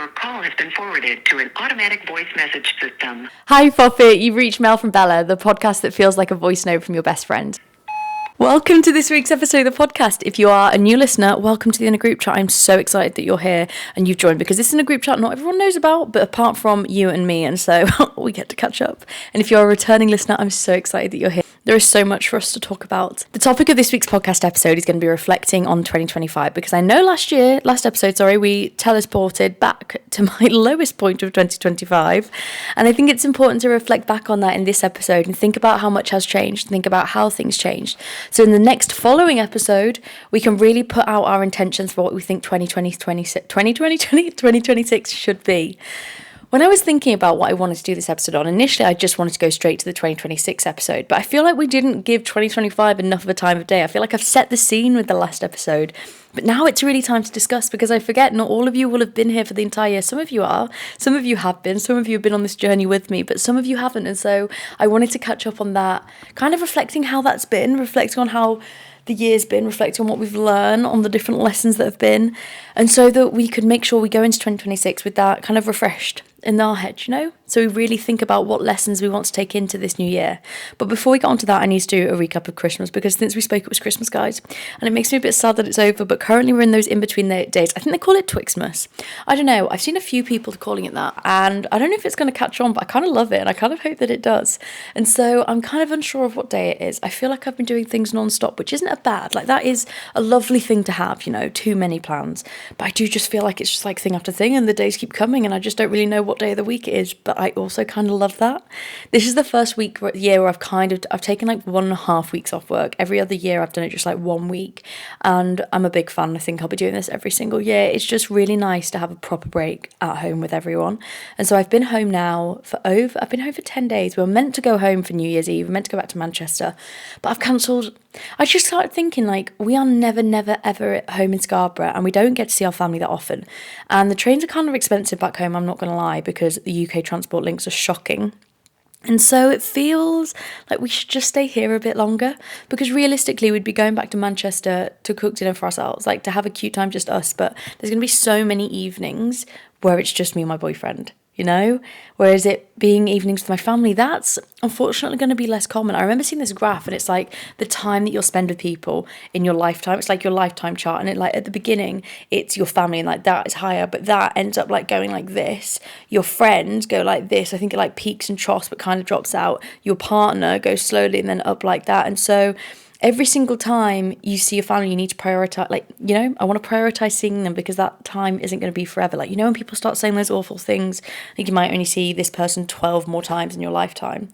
Your call has been forwarded to an automatic voice message system. Hi, Foffit. You've reached Mel from Bella, the podcast that feels like a voice note from your best friend. Welcome to this week's episode of the podcast. If you are a new listener, welcome to the Inner Group Chat. I'm so excited that you're here and you've joined because this is a group chat not everyone knows about, but apart from you and me, and so we get to catch up. And if you're a returning listener, I'm so excited that you're here. There is so much for us to talk about. The topic of this week's podcast episode is going to be reflecting on 2025 because I know last episode, we teleported back to my lowest point of 2025. And I think it's important to reflect back on that in this episode and think about how much has changed, think about how things changed. So in the next following episode, we can really put out our intentions for what we think 2026 should be. When I was thinking about what I wanted to do this episode on, initially I just wanted to go straight to the 2026 episode, but I feel like we didn't give 2025 enough of a time of day. I feel like I've set the scene with the last episode, but now it's really time to discuss because I forget not all of you will have been here for the entire year. Some of you are, some of you have been, some of you have been on this journey with me, but some of you haven't, and so I wanted to catch up on that, kind of reflecting how that's been, reflecting on how the year's been, reflecting on what we've learned, on the different lessons that have been, and so that we could make sure we go into 2026 with that kind of refreshed in our head, you know? So we really think about what lessons we want to take into this new year. But before we get onto that, I need to do a recap of Christmas because since we spoke, it was Christmas, guys. And it makes me a bit sad that it's over, but currently we're in those in-between days. I think they call it Twixmas. I don't know. I've seen a few people calling it that, and I don't know if it's going to catch on, but I kind of love it, and I kind of hope that it does. And so I'm kind of unsure of what day it is. I feel like I've been doing things non-stop, which isn't a bad. Like, that is a lovely thing to have, you know, too many plans. But I do just feel like it's just like thing after thing, and the days keep coming, and I just don't really know what day of the week it is, but I also kind of love that. This is the first year where I've taken like 1.5 weeks off work. Every other year I've done it just like 1 week, and I'm a big fan. I think I'll be doing this every single year. It's just really nice to have a proper break at home with everyone. And so I've been home now for 10 days. We were meant to go home for New Year's Eve. We're meant to go back to Manchester, but I've cancelled. I just started thinking, like, we are never ever at home in Scarborough, and we don't get to see our family that often, and the trains are kind of expensive back home, I'm not going to lie, because the UK transport links are shocking. And so it feels like we should just stay here a bit longer, because realistically we'd be going back to Manchester to cook dinner for ourselves, like to have a cute time, just us, but there's going to be so many evenings where it's just me and my boyfriend, you know, whereas it being evenings with my family, that's unfortunately going to be less common. I remember seeing this graph, and it's like the time that you'll spend with people in your lifetime. It's like your lifetime chart, and it, like, at the beginning it's your family, and like that is higher, but that ends up like going like this. Your friends go like this. I think it like peaks and troughs but kind of drops out. Your partner goes slowly and then up like that. And so every single time you see your family, you need to prioritize, like, you know, I want to prioritize seeing them because that time isn't going to be forever. Like, you know, when people start saying those awful things, like you might only see this person 12 more times in your lifetime.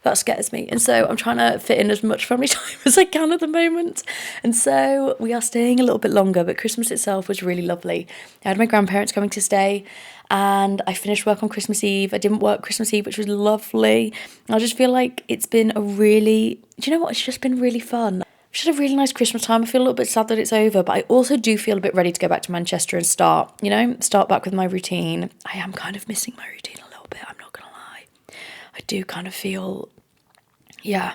That scares me. And so I'm trying to fit in as much family time as I can at the moment. And so we are staying a little bit longer, but Christmas itself was really lovely. I had my grandparents coming to stay, and I finished work on Christmas Eve. I didn't work Christmas Eve, which was lovely. I just feel like it's been do you know what? It's just been really fun. I've just had a really nice Christmas time. I feel a little bit sad that it's over, but I also do feel a bit ready to go back to Manchester and start back with my routine. I am kind of missing my routine a little bit, I'm not going to lie. I do kind of feel, I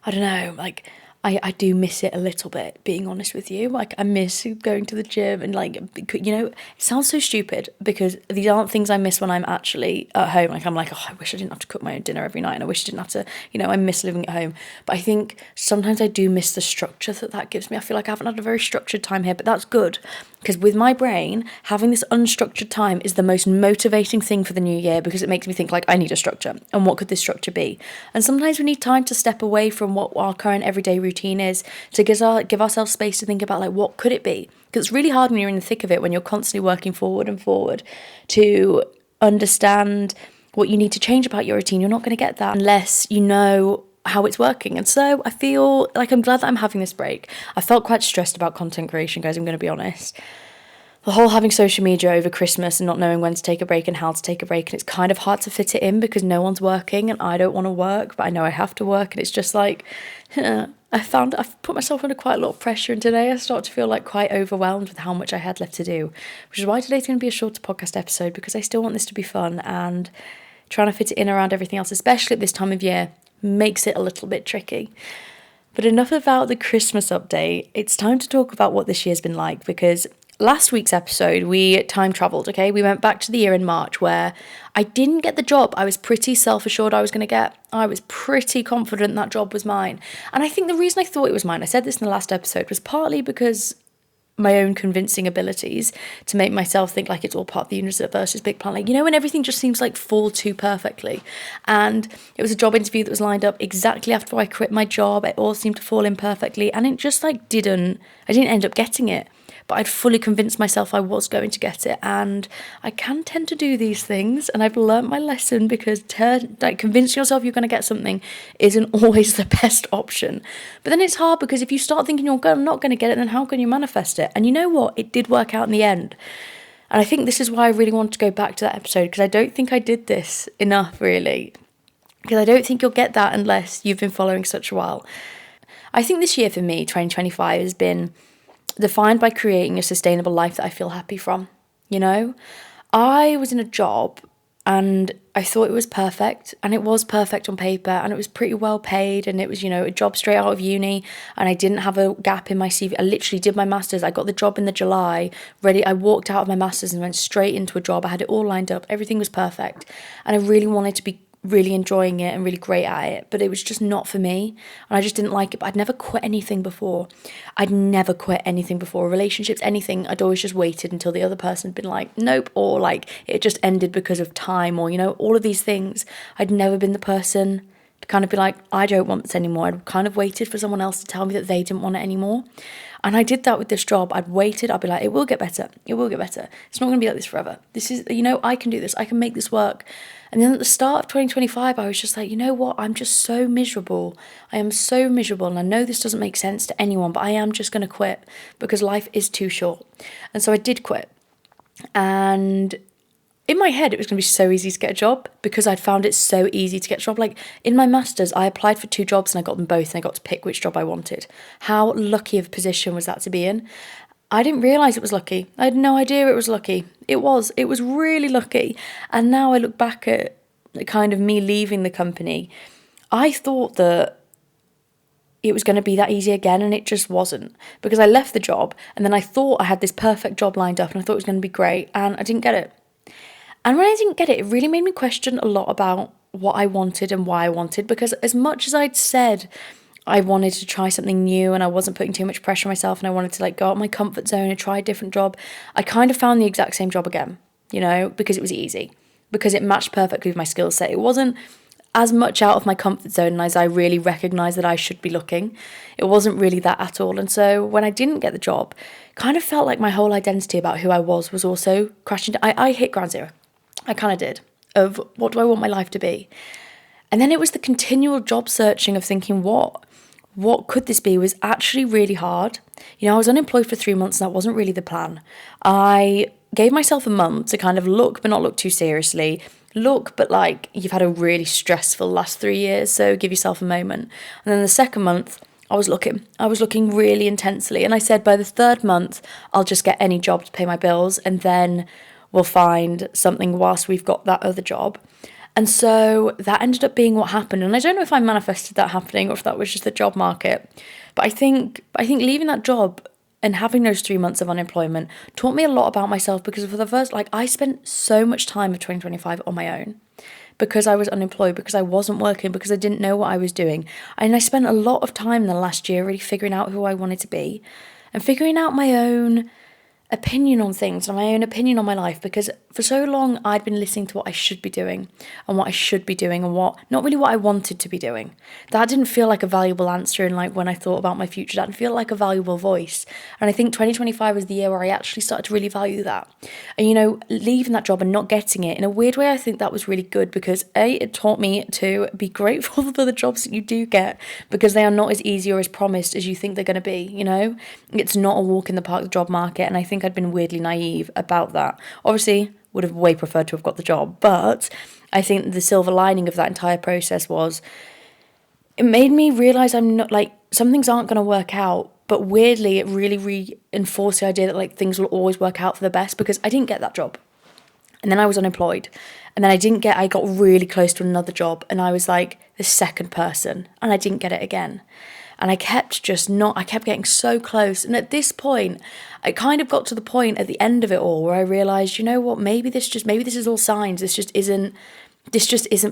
don't know, like, I do miss it a little bit, being honest with you. Like, I miss going to the gym and, like, you know, it sounds so stupid because these aren't things I miss when I'm actually at home. Like, I'm like, oh, I wish I didn't have to cook my own dinner every night, and I wish I didn't have to, you know, I miss living at home. But I think sometimes I do miss the structure that gives me. I feel like I haven't had a very structured time here, but that's good, because with my brain, having this unstructured time is the most motivating thing for the new year, because it makes me think, like, I need a structure, and what could this structure be? And sometimes we need time to step away from what our current everyday routine is, to give ourselves space to think about, like, what could it be? Because it's really hard when you're in the thick of it, when you're constantly working forward and forward, to understand what you need to change about your routine. You're not going to get that unless you know how it's working. And so I feel like I'm glad that I'm having this break. I felt quite stressed about content creation, guys, I'm going to be honest. The whole having social media over Christmas and not knowing when to take a break and how to take a break, and it's kind of hard to fit it in because no one's working and I don't want to work, but I know I have to work, and it's just like, I've put myself under quite a lot of pressure, and today I start to feel like quite overwhelmed with how much I had left to do, which is why today's going to be a shorter podcast episode, because I still want this to be fun, and trying to fit it in around everything else, especially at this time of year, makes it a little bit tricky. But enough about the Christmas update. It's time to talk about what this year's been like, because last week's episode, we time traveled, okay? We went back to the year in March where I didn't get the job I was pretty self-assured I was going to get. I was pretty confident that job was mine. And I think the reason I thought it was mine, I said this in the last episode, was partly because my own convincing abilities to make myself think like it's all part of the universe's big plan. Like, you know, when everything just seems like fall too perfectly. And it was a job interview that was lined up exactly after I quit my job. It all seemed to fall in perfectly. And it just like I didn't end up getting it. But I'd fully convinced myself I was going to get it. And I can tend to do these things. And I've learnt my lesson because convincing yourself you're going to get something isn't always the best option. But then it's hard because if you start thinking you're not going to get it, then how can you manifest it? And you know what? It did work out in the end. And I think this is why I really want to go back to that episode, because I don't think I did this enough, really. Because I don't think you'll get that unless you've been following such a while. I think this year for me, 2025, has been defined by creating a sustainable life that I feel happy from. You know, I was in a job and I thought it was perfect, and it was perfect on paper, and it was pretty well paid, and it was, you know, a job straight out of uni, and I didn't have a gap in my CV. I literally did my master's. I got the job in the July, ready. I walked out of my master's and went straight into a job. I had it all lined up. Everything was perfect, and I really wanted to be really enjoying it and really great at it, but it was just not for me, and I just didn't like it. But I'd never quit anything before. Relationships, anything. I'd always just waited until the other person had been like, nope, or like it just ended because of time, or, you know, all of these things. I'd never been the person to kind of be like, I don't want this anymore. I'd kind of waited for someone else to tell me that they didn't want it anymore. And I did that with this job. I'd waited. I'd be like, it will get better. It's not going to be like this forever. This is, you know, I can do this. I can make this work. And then at the start of 2025, I was just like, you know what? I'm just so miserable. I am so miserable. And I know this doesn't make sense to anyone, but I am just going to quit because life is too short. And so I did quit. And in my head, it was going to be so easy to get a job because I'd found it so easy to get a job. Like in my master's, I applied for 2 jobs and I got them both, and I got to pick which job I wanted. How lucky of a position was that to be in? I didn't realise it was lucky. I had no idea it was lucky. It was really lucky. And now I look back at kind of me leaving the company. I thought that it was going to be that easy again, and it just wasn't, because I left the job and then I thought I had this perfect job lined up and I thought it was going to be great, and I didn't get it. And when I didn't get it, it really made me question a lot about what I wanted and why I wanted, because as much as I'd said I wanted to try something new and I wasn't putting too much pressure on myself and I wanted to like go out my comfort zone and try a different job, I kind of found the exact same job again, you know, because it was easy, because it matched perfectly with my skill set. It wasn't as much out of my comfort zone as I really recognised that I should be looking. It wasn't really that at all. And so when I didn't get the job, kind of felt like my whole identity about who I was also crashing down. I hit ground zero. I kind of did, of what do I want my life to be? And then it was the continual job searching of thinking, what could this be, was actually really hard. You know, I was unemployed for 3 months and that wasn't really the plan. I gave myself a month to kind of look, but not look too seriously. Look, but like you've had a really stressful last 3 years, so give yourself a moment. And then the second month, I was looking really intensely. And I said by the 3rd month, I'll just get any job to pay my bills, and then we'll find something whilst we've got that other job. And so that ended up being what happened. And I don't know if I manifested that happening or if that was just the job market. But I think leaving that job and having those 3 months of unemployment taught me a lot about myself, because for the first, I spent so much time of 2025 on my own because I was unemployed, because I wasn't working, because I didn't know what I was doing. And I spent a lot of time in the last year really figuring out who I wanted to be and figuring out my own opinion on things and my own opinion on my life, because for so long I'd been listening to what I should be doing and what I should be doing and not really what I wanted to be doing. That didn't feel like a valuable answer, and like when I thought about my future, that didn't feel like a valuable voice. And I think 2025 was the year where I actually started to really value that. And you know, leaving that job and not getting it, in a weird way I think that was really good, because it taught me to be grateful for the jobs that you do get, because they are not as easy or as promised as you think they're going to be. You know, it's not a walk in the park, the job market, and I think I'd been weirdly naive about that. Obviously would have way preferred to have got the job, but I think the silver lining of that entire process was it made me realise I'm not, like, some things aren't going to work out, but weirdly it really reinforced the idea that like things will always work out for the best, because I didn't get that job and then I was unemployed, and then I got really close to another job and I was like the second person and I didn't get it again. And I kept getting so close. And at this point, I kind of got to the point at the end of it all where I realized, you know what, maybe this is all signs. This just isn't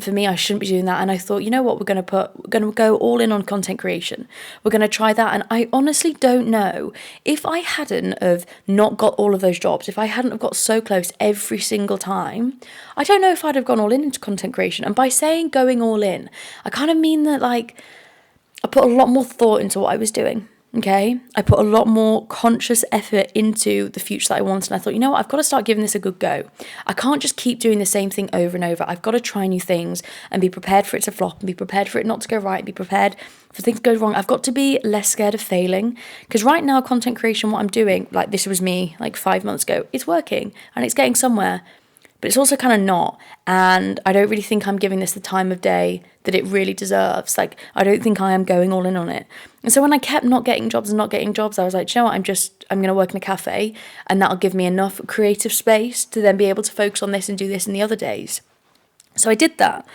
for me. I shouldn't be doing that. And I thought, you know what, we're going to go all in on content creation. We're going to try that. And I honestly don't know if I hadn't have not got all of those jobs, if I hadn't have got so close every single time, I don't know if I'd have gone all in into content creation. And by saying going all in, I kind of mean that like I put a lot more thought into what I was doing. Okay, I put a lot more conscious effort into the future that I want, and I thought, you know what, I've got to start giving this a good go. I can't just keep doing the same thing over and over. I've got to try new things and be prepared for it to flop and be prepared for it not to go right, be prepared for things to go wrong. I've got to be less scared of failing, because right now, content creation, what I'm doing, like this was me like 5 months ago, it's working and it's getting somewhere. But it's also kind of not, and I don't really think I'm giving this the time of day that it really deserves. Like, I don't think I am going all in on it. And so when I kept not getting jobs, I was like, you know what, I'm going to work in a cafe, and that'll give me enough creative space to then be able to focus on this and do this in the other days. So I did that.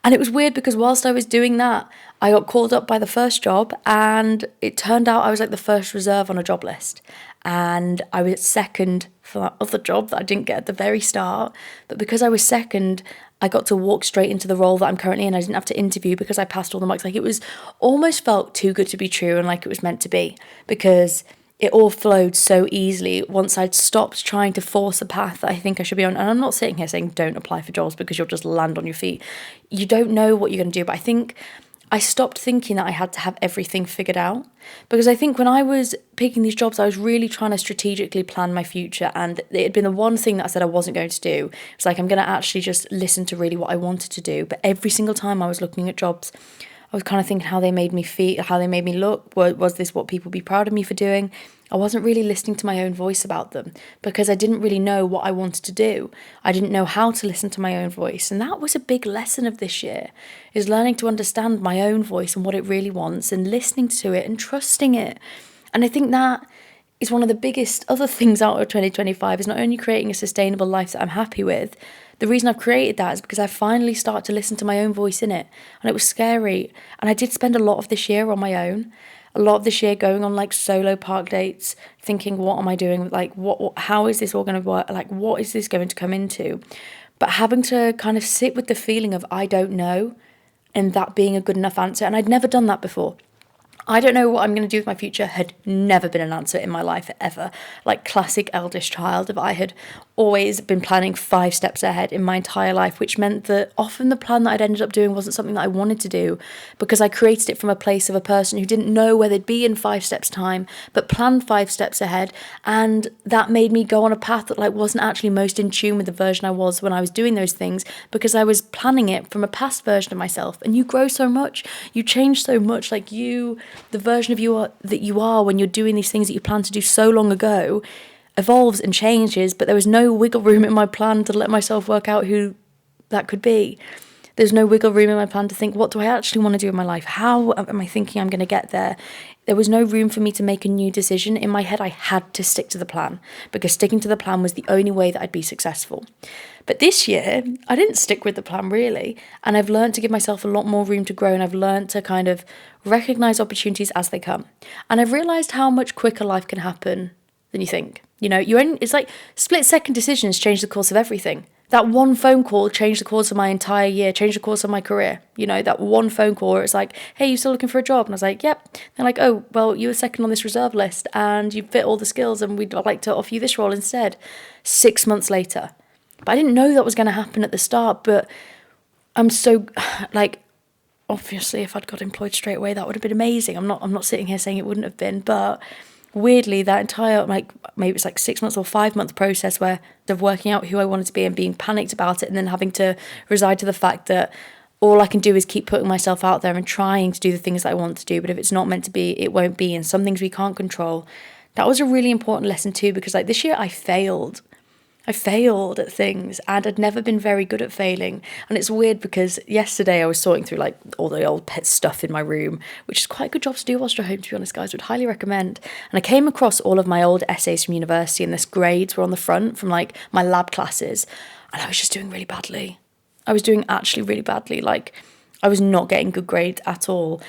And it was weird because whilst I was doing that, I got called up by the first job, and it turned out I was like the first reserve on a job list. And I was second for that other job that I didn't get at the very start. But because I was second, I got to walk straight into the role that I'm currently in. I didn't have to interview because I passed all the marks. Like, it was almost felt too good to be true and like it was meant to be, because it all flowed so easily once I'd stopped trying to force a path that I think I should be on. And I'm not sitting here saying don't apply for jobs because you'll just land on your feet. You don't know what you're going to do. But I think I stopped thinking that I had to have everything figured out, because I think when I was picking these jobs, I was really trying to strategically plan my future, and it had been the one thing that I said I wasn't going to do. It's like, I'm going to actually just listen to really what I wanted to do. But every single time I was looking at jobs, I was kind of thinking how they made me feel, how they made me look. Was this what people would be proud of me for doing? I wasn't really listening to my own voice about them because I didn't really know what I wanted to do. I didn't know how to listen to my own voice. And that was a big lesson of this year, is learning to understand my own voice and what it really wants and listening to it and trusting it. And I think that is one of the biggest other things out of 2025, is not only creating a sustainable life that I'm happy with. The reason I've created that is because I finally started to listen to my own voice in it. And it was scary. And I did spend a lot of this year on my own. A lot of this year going on like solo park dates, thinking, what am I doing? Like, how is this all going to work? Like, what is this going to come into? But having to kind of sit with the feeling of I don't know, and that being a good enough answer. And I'd never done that before. I don't know what I'm going to do with my future had never been an answer in my life ever. Like classic eldest child, if I had always been planning 5 steps ahead in my entire life, which meant that often the plan that I'd ended up doing wasn't something that I wanted to do, because I created it from a place of a person who didn't know where they'd be in 5 steps time, but planned 5 steps ahead. And that made me go on a path that like wasn't actually most in tune with the version I was when I was doing those things, because I was planning it from a past version of myself. And you grow so much, you change so much, like the version of you that you are when you're doing these things that you planned to do so long ago evolves and changes. But there was no wiggle room in my plan to let myself work out who that could be. There's no wiggle room in my plan to think, what do I actually want to do in my life? How am I thinking I'm going to get there? There was no room for me to make a new decision. In my head, I had to stick to the plan, because sticking to the plan was the only way that I'd be successful. But this year, I didn't stick with the plan really. And I've learned to give myself a lot more room to grow, and I've learned to kind of recognize opportunities as they come. And I've realized how much quicker life can happen than you think. You know, it's like split-second decisions change the course of everything. That one phone call changed the course of my entire year, changed the course of my career. You know, that one phone call where it's like, hey, you still looking for a job? And I was like, yep. They're like, oh, well, you were second on this reserve list and you fit all the skills and we'd like to offer you this role instead. 6 months later. But I didn't know that was going to happen at the start, but I'm so, like, obviously if I'd got employed straight away, that would have been amazing. I'm not sitting here saying it wouldn't have been, but weirdly, that entire, like, maybe it's like 6 months or 5 month process where of working out who I wanted to be and being panicked about it, and then having to reside to the fact that all I can do is keep putting myself out there and trying to do the things that I want to do, but if it's not meant to be, it won't be, and some things we can't control. That was a really important lesson too, because like this year I failed at things, and I'd never been very good at failing. And it's weird because yesterday I was sorting through like all the old pet stuff in my room, which is quite a good job to do whilst you're home, to be honest, guys, would highly recommend. And I came across all of my old essays from university, and this grades were on the front from like my lab classes, and I was just doing really badly. I was doing actually really badly. Like, I was not getting good grades at all.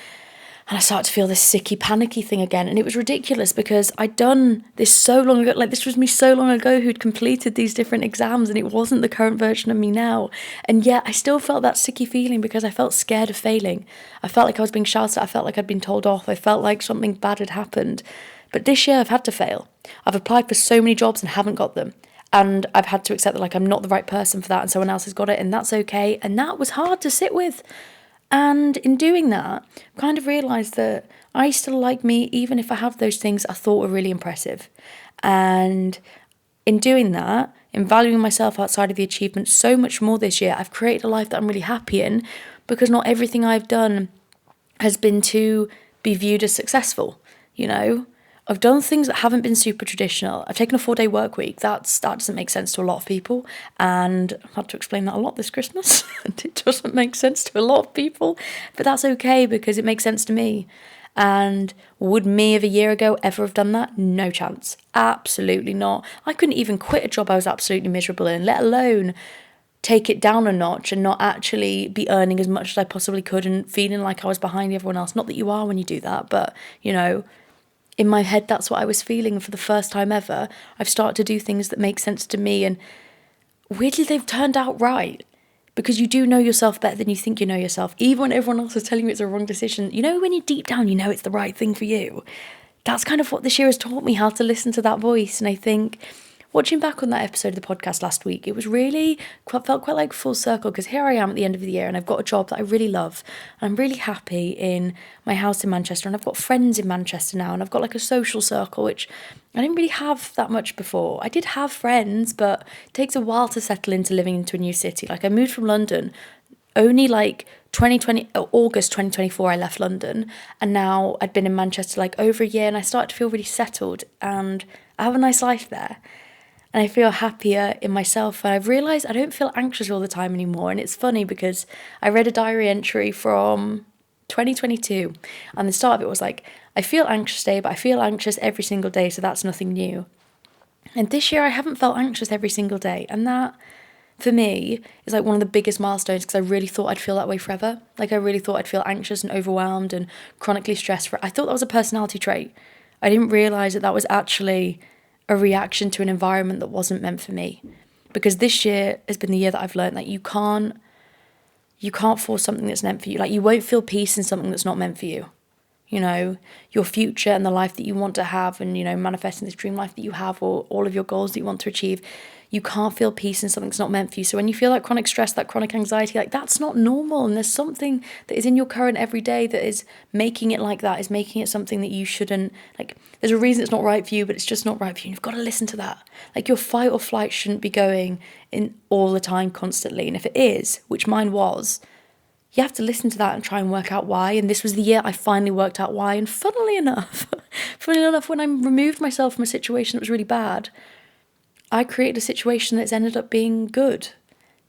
And I started to feel this sicky, panicky thing again. And it was ridiculous because I'd done this so long ago. Like, this was me so long ago who'd completed these different exams, and it wasn't the current version of me now. And yet I still felt that sicky feeling because I felt scared of failing. I felt like I was being shouted at. I felt like I'd been told off. I felt like something bad had happened. But this year I've had to fail. I've applied for so many jobs and haven't got them. And I've had to accept that, like, I'm not the right person for that and someone else has got it, and that's okay. And that was hard to sit with. And in doing that, I kind of realised that I still like me, even if I have those things I thought were really impressive. And in doing that, in valuing myself outside of the achievement so much more this year, I've created a life that I'm really happy in, because not everything I've done has been to be viewed as successful, you know? I've done things that haven't been super traditional. I've taken a 4-day work week. That doesn't make sense to a lot of people. And I've had to explain that a lot this Christmas. And it doesn't make sense to a lot of people. But that's okay because it makes sense to me. And would me of a year ago ever have done that? No chance. Absolutely not. I couldn't even quit a job I was absolutely miserable in, let alone take it down a notch and not actually be earning as much as I possibly could and feeling like I was behind everyone else. Not that you are when you do that, but, you know, in my head, that's what I was feeling. For the first time ever, I've started to do things that make sense to me, and weirdly, they've turned out right. Because you do know yourself better than you think you know yourself. Even when everyone else is telling you it's a wrong decision, you know, when you deep down, you know it's the right thing for you. That's kind of what this year has taught me, how to listen to that voice. And I think, watching back on that episode of the podcast last week, it was really felt quite like full circle, because here I am at the end of the year and I've got a job that I really love, and I'm really happy in my house in Manchester, and I've got friends in Manchester now, and I've got like a social circle, which I didn't really have that much before. I did have friends, but it takes a while to settle into living into a new city. Like, I moved from London only like August 2024 I left London, and now I'd been in Manchester like over a year, and I started to feel really settled and I have a nice life there. And I feel happier in myself. And I've realised I don't feel anxious all the time anymore. And it's funny because I read a diary entry from 2022. And the start of it was like, I feel anxious today, but I feel anxious every single day. So that's nothing new. And this year I haven't felt anxious every single day. And that, for me, is like one of the biggest milestones, because I really thought I'd feel that way forever. Like, I really thought I'd feel anxious and overwhelmed and chronically stressed. I thought that was a personality trait. I didn't realise that was actually a reaction to an environment that wasn't meant for me. Because this year has been the year that I've learned that you can't force something that's meant for you. Like, you won't feel peace in something that's not meant for you. You know, your future and the life that you want to have, and, you know, manifesting this dream life that you have, or all of your goals that you want to achieve, you can't feel peace in something that's not meant for you. So when you feel that chronic stress, that chronic anxiety, like, that's not normal. And there's something that is in your current everyday that is making it like that, is making it something that you shouldn't, like, there's a reason it's not right for you, but it's just not right for you. And you've got to listen to that. Like, your fight or flight shouldn't be going in all the time, constantly. And if it is, which mine was, you have to listen to that and try and work out why. And this was the year I finally worked out why. And funnily enough, when I removed myself from a situation that was really bad, I created a situation that's ended up being good.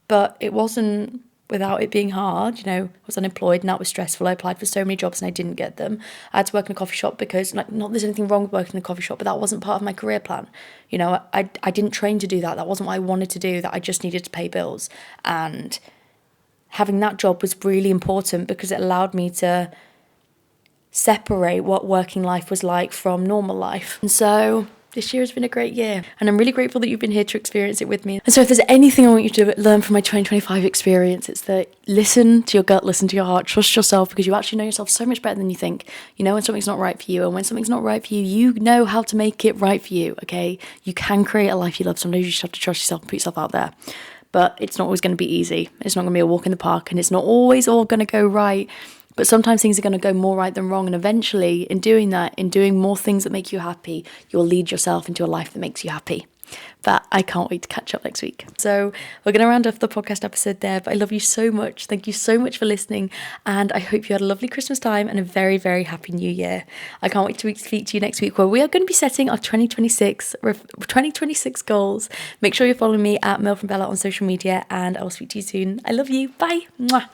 But it wasn't without it being hard. You know, I was unemployed and that was stressful. I applied for so many jobs and I didn't get them. I had to work in a coffee shop because, like, not there's anything wrong with working in a coffee shop, but that wasn't part of my career plan. You know, I didn't train to do that. That wasn't what I wanted to do. That I just needed to pay bills. And having that job was really important because it allowed me to separate what working life was like from normal life. And so this year has been a great year, and I'm really grateful that you've been here to experience it with me. And so if there's anything I want you to learn from my 2025 experience, it's that listen to your gut, listen to your heart, trust yourself, because you actually know yourself so much better than you think. You know when something's not right for you, and when something's not right for you, you know how to make it right for you, okay? You can create a life you love. Sometimes you just have to trust yourself and put yourself out there. But it's not always going to be easy. It's not going to be a walk in the park, and it's not always all going to go right. But sometimes things are going to go more right than wrong. And eventually, in doing that, in doing more things that make you happy, you'll lead yourself into a life that makes you happy. But I can't wait to catch up next week. So we're going to round off the podcast episode there. But I love you so much. Thank you so much for listening. And I hope you had a lovely Christmas time and a very, very happy new year. I can't wait to speak to you next week, where we are going to be setting our 2026 goals. Make sure you're following me at Mel from Bella on social media, and I'll speak to you soon. I love you. Bye. Mwah.